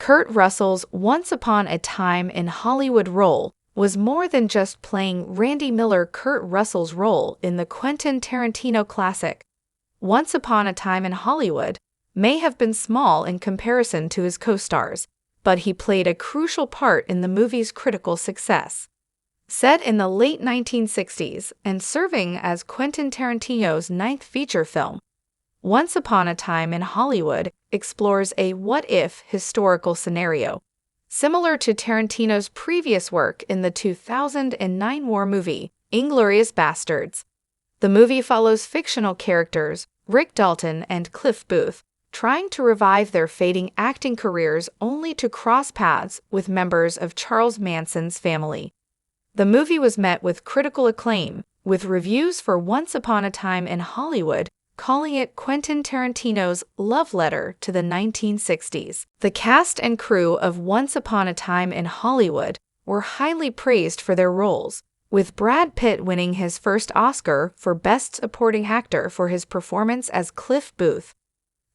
Kurt Russell's Once Upon a Time in Hollywood role was more than just playing Randy Miller. Kurt Russell's role in the Quentin Tarantino classic Once Upon a Time in Hollywood may have been small in comparison to his co-stars, but he played a crucial part in the movie's critical success. Set in the late 1960s and serving as Quentin Tarantino's ninth feature film, Once Upon a Time in Hollywood explores a what-if historical scenario, similar to Tarantino's previous work in the 2009 war movie, Inglourious Basterds. The movie follows fictional characters Rick Dalton and Cliff Booth, trying to revive their fading acting careers only to cross paths with members of Charles Manson's family. The movie was met with critical acclaim, with reviews for Once Upon a Time in Hollywood calling it Quentin Tarantino's love letter to the 1960s. The cast and crew of Once Upon a Time in Hollywood were highly praised for their roles, with Brad Pitt winning his first Oscar for Best Supporting Actor for his performance as Cliff Booth.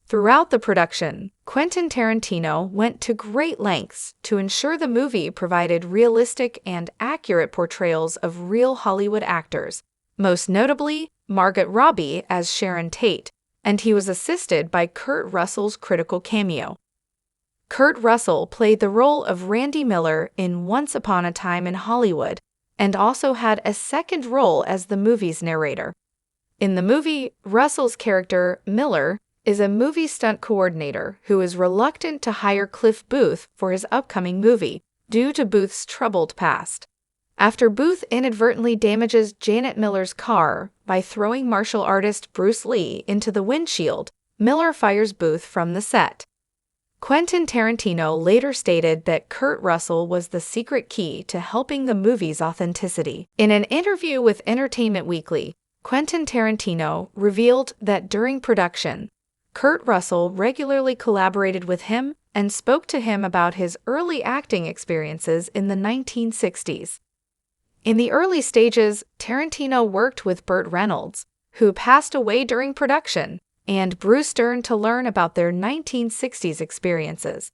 Throughout the production, Quentin Tarantino went to great lengths to ensure the movie provided realistic and accurate portrayals of real Hollywood actors, most notably Margot Robbie as Sharon Tate, and he was assisted by Kurt Russell's critical cameo. Kurt Russell played the role of Randy Miller in Once Upon a Time in Hollywood, and also had a second role as the movie's narrator. In the movie, Russell's character, Miller, is a movie stunt coordinator who is reluctant to hire Cliff Booth for his upcoming movie due to Booth's troubled past. After Booth inadvertently damages Janet Miller's car by throwing martial artist Bruce Lee into the windshield, Miller fires Booth from the set. Quentin Tarantino later stated that Kurt Russell was the secret key to helping the movie's authenticity. In an interview with Entertainment Weekly, Quentin Tarantino revealed that during production, Kurt Russell regularly collaborated with him and spoke to him about his early acting experiences in the 1960s. In the early stages, Tarantino worked with Burt Reynolds, who passed away during production, and Bruce Dern to learn about their 1960s experiences,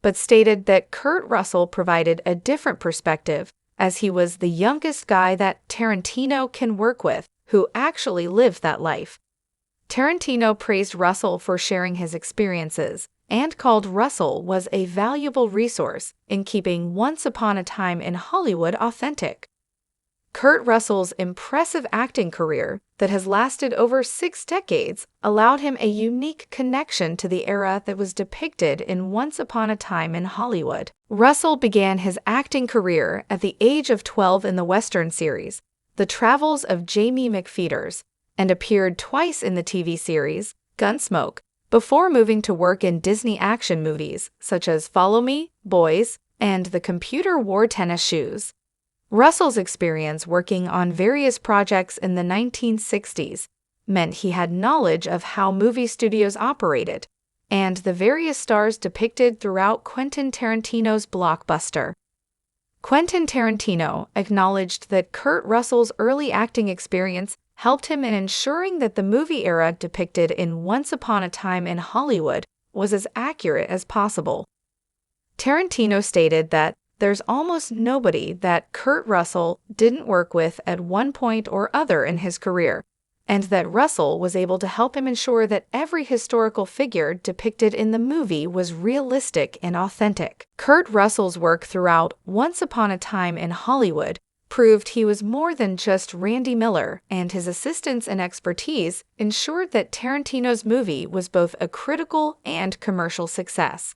but stated that Kurt Russell provided a different perspective as he was the youngest guy that Tarantino can work with who actually lived that life. Tarantino praised Russell for sharing his experiences and called Russell was a valuable resource in keeping Once Upon a Time in Hollywood authentic. Kurt Russell's impressive acting career that has lasted over 6 decades allowed him a unique connection to the era that was depicted in Once Upon a Time in Hollywood. Russell began his acting career at the age of 12 in the Western series, The Travels of Jamie McFeeters, and appeared twice in the TV series Gunsmoke, before moving to work in Disney action movies such as Follow Me, Boys, and The Computer Wore Tennis Shoes. Russell's experience working on various projects in the 1960s meant he had knowledge of how movie studios operated and the various stars depicted throughout Quentin Tarantino's blockbuster. Quentin Tarantino acknowledged that Kurt Russell's early acting experience helped him in ensuring that the movie era depicted in Once Upon a Time in Hollywood was as accurate as possible. Tarantino stated that there's almost nobody that Kurt Russell didn't work with at one point or other in his career, and that Russell was able to help him ensure that every historical figure depicted in the movie was realistic and authentic. Kurt Russell's work throughout Once Upon a Time in Hollywood proved he was more than just Randy Miller, and his assistance and expertise ensured that Tarantino's movie was both a critical and commercial success.